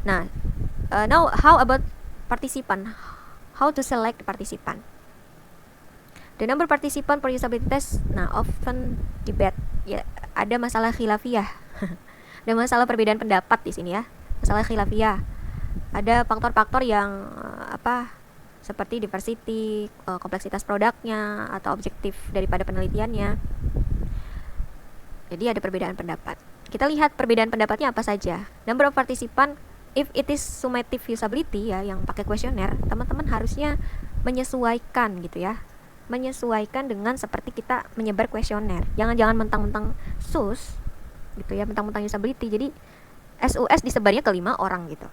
Nah, now how about participant? How to select the participant? The number participant for usability test, nah often debate. Ya, ada masalah khilafiyah. Ada masalah perbedaan pendapat di sini ya. Masalah khilafiyah. Ada faktor-faktor yang seperti diversity, kompleksitas produknya, atau objektif daripada penelitiannya. Jadi ada perbedaan pendapat. Kita lihat perbedaan pendapatnya apa saja. Number of participant, if it is summative usability ya, yang pakai kuesioner, teman-teman harusnya menyesuaikan gitu ya. Menyesuaikan dengan seperti kita menyebar kuesioner. Jangan mentang-mentang SUS gitu ya, mentang-mentang usability. Jadi SUS disebarnya ke 5 orang gitu.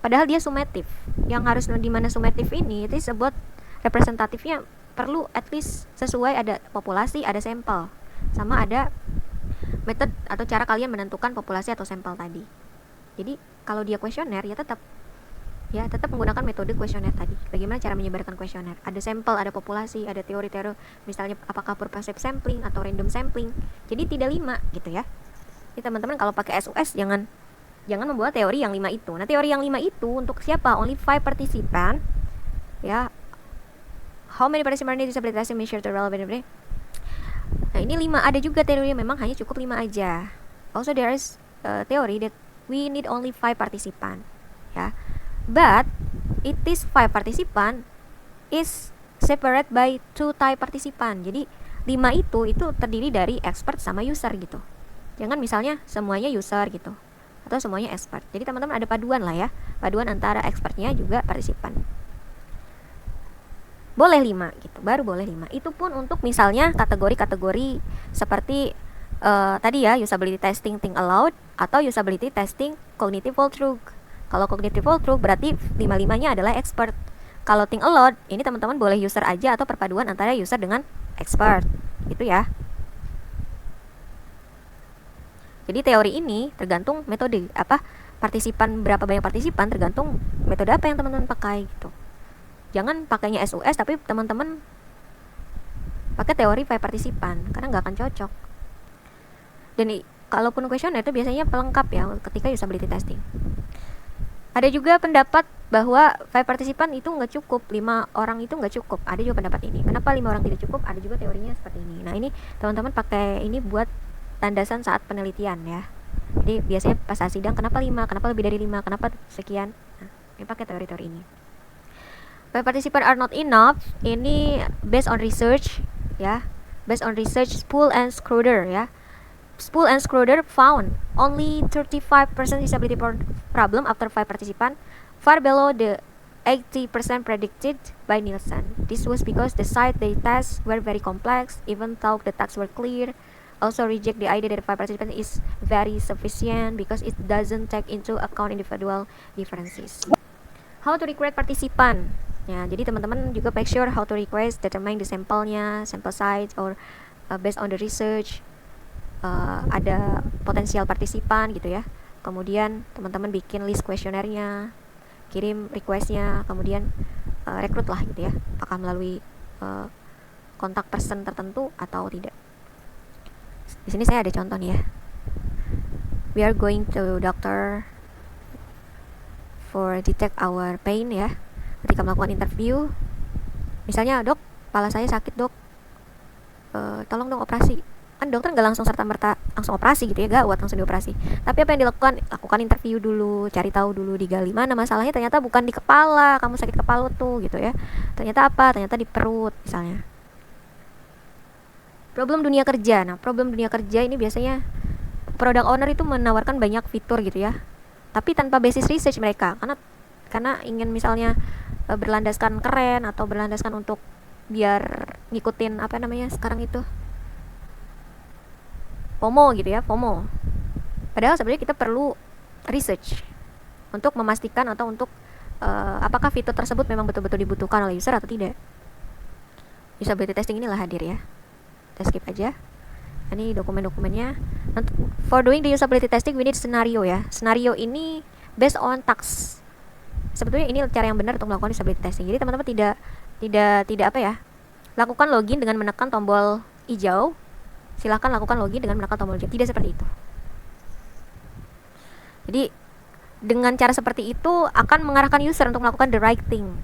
Padahal dia sumatif. Yang harus di mana sumatif ini itu sebut representatifnya perlu at least sesuai, ada populasi, ada sampel. Sama ada metode atau cara kalian menentukan populasi atau sampel tadi. Jadi kalau dia kuesioner ya tetap menggunakan metode kuesioner tadi. Bagaimana cara menyebarkan kuesioner? Ada sampel, ada populasi, ada teori-teori, misalnya apakah purposive sampling atau random sampling. Jadi tidak 5 gitu ya. Jadi teman-teman kalau pakai SUS jangan membuat teori yang 5 itu. Nah, teori yang 5 itu untuk siapa? Only 5 participant. Ya. How many participants need disability testing measure to relevant? Nah, ini 5. Ada juga teori memang hanya cukup 5 aja. Also there is theory that we need only 5 participant. Ya. But it is 5 participant is separate by 2 type participant. Jadi 5 itu terdiri dari expert sama user gitu. Jangan misalnya semuanya user gitu, atau semuanya expert. Jadi teman-teman ada paduan lah ya, paduan antara expertnya juga partisipan. Boleh 5 gitu, baru boleh 5. Itu pun untuk misalnya kategori-kategori seperti tadi ya, usability testing think aloud atau usability testing cognitive walkthrough. Kalau cognitive walkthrough berarti 5-5-nya adalah expert. Kalau think aloud ini teman-teman boleh user aja atau perpaduan antara user dengan expert. Gitu ya. Jadi teori ini tergantung metode partisipan, berapa banyak partisipan tergantung metode apa yang teman-teman pakai gitu. Jangan pakainya SUS tapi teman-teman pakai teori 5 partisipan karena nggak akan cocok. Dan kalaupun kuesioner itu biasanya pelengkap ya ketika usability testing. Ada juga pendapat bahwa 5 partisipan itu nggak cukup, 5 orang itu nggak cukup. Ada juga pendapat ini. Kenapa 5 orang tidak cukup? Ada juga teorinya seperti ini. Nah, ini teman-teman pakai ini buat landasan saat penelitian ya. Jadi biasanya pas saat sidang kenapa 5, kenapa lebih dari 5, kenapa sekian. Nah, ini pakai teori-teori ini. 5 participants are not enough. Ini based on research ya. Based on research Spool and Schroeder ya. Spool and Schroeder found only 35% disability problem after 5 participants, far below the 80% predicted by Nielsen. This was because the site they test were very complex, even though the tasks were clear. Also reject the idea that 5 participants is very sufficient because it doesn't take into account individual differences. How to recruit participant? Ya, jadi teman-teman juga make sure how to request, determine the sampelnya, sample size, or based on the research. Ada potensial partisipan gitu ya. Kemudian teman-teman bikin list kuesionernya, kirim requestnya, kemudian rekrut lah gitu ya. Apakah melalui kontak person tertentu atau tidak. Di sini saya ada contoh nih ya. We are going to doctor for detect our pain ya. Ketika melakukan interview, misalnya dok, kepala saya sakit dok, tolong dong operasi. Kan dokter nggak langsung serta-merta langsung operasi gitu ya, gawat langsung dioperasi. Tapi apa yang dilakukan? Lakukan interview dulu, cari tahu dulu, digali mana masalahnya. Ternyata bukan di kepala, kamu sakit kepala tuh gitu ya. Ternyata apa? Ternyata di perut misalnya. Problem dunia kerja. Nah, problem dunia kerja ini biasanya product owner itu menawarkan banyak fitur gitu ya, tapi tanpa basis research mereka, karena ingin misalnya berlandaskan keren atau berlandaskan untuk biar ngikutin apa namanya sekarang itu FOMO gitu ya, FOMO. Padahal sebenarnya kita perlu research untuk memastikan atau untuk apakah fitur tersebut memang betul-betul dibutuhkan oleh user atau tidak. Usability testing inilah hadir ya. Kita skip aja. Ini dokumen-dokumennya. For doing the usability testing we need scenario ya. Scenario ini based on task. Sebetulnya ini cara yang benar untuk melakukan usability testing. Jadi teman-teman tidak apa ya? Lakukan login dengan menekan tombol hijau. Silahkan lakukan login dengan menekan tombol hijau. Tidak seperti itu. Jadi dengan cara seperti itu akan mengarahkan user untuk melakukan the right thing.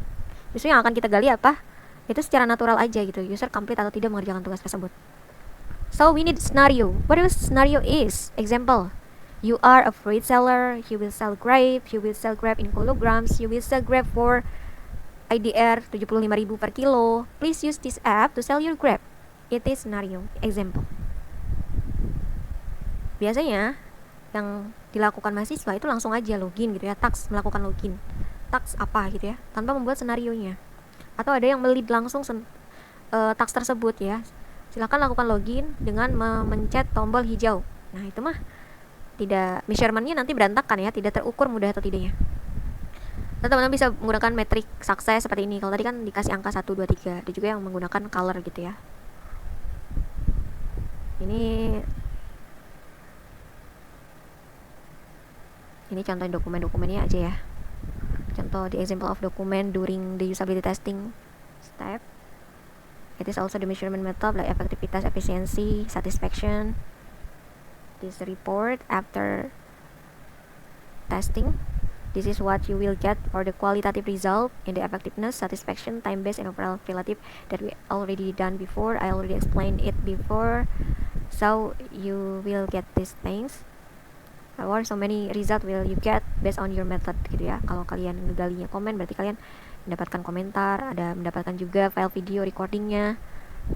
Justru yang akan kita gali apa? Itu secara natural aja gitu, user complete atau tidak mengerjakan tugas tersebut. So we need scenario. What is scenario is? Example, you are a fruit seller, you will sell grape in kilograms, you will sell grape for IDR 75.000 per kilo. Please use this app to sell your grape. It is scenario, example. Biasanya yang dilakukan mahasiswa itu langsung aja login gitu ya, melakukan login. Task apa gitu ya, tanpa membuat senarionya. Atau ada yang melid langsung task tersebut ya. Silakan lakukan login dengan memencet tombol hijau. Nah, itu mah tidak, measurementnya nanti berantakan ya, tidak terukur mudah atau tidaknya. Teman-teman bisa menggunakan metrik sukses seperti ini. Kalau tadi kan dikasih angka 1, 2, 3. Ada juga yang menggunakan color gitu ya. Ini contoh dokumennya aja ya. Contoh the example of document during the usability testing step. It is also the measurement method like effectiveness, efficiency, satisfaction. This report after testing. This is what you will get for the qualitative result in the effectiveness, satisfaction, time-based, and overall relative that we already done before. I already explained it before. So you will get these things. Or so many result will you get based on your method gitu ya. Kalau kalian ngegalinya komen, berarti kalian mendapatkan komentar, ada mendapatkan juga file video recordingnya,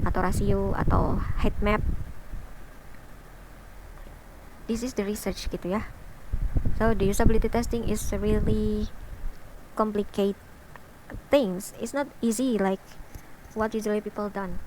atau rasio, atau heat map. This is the research gitu ya. So the usability testing is really complicated things. It's not easy like what usually people done.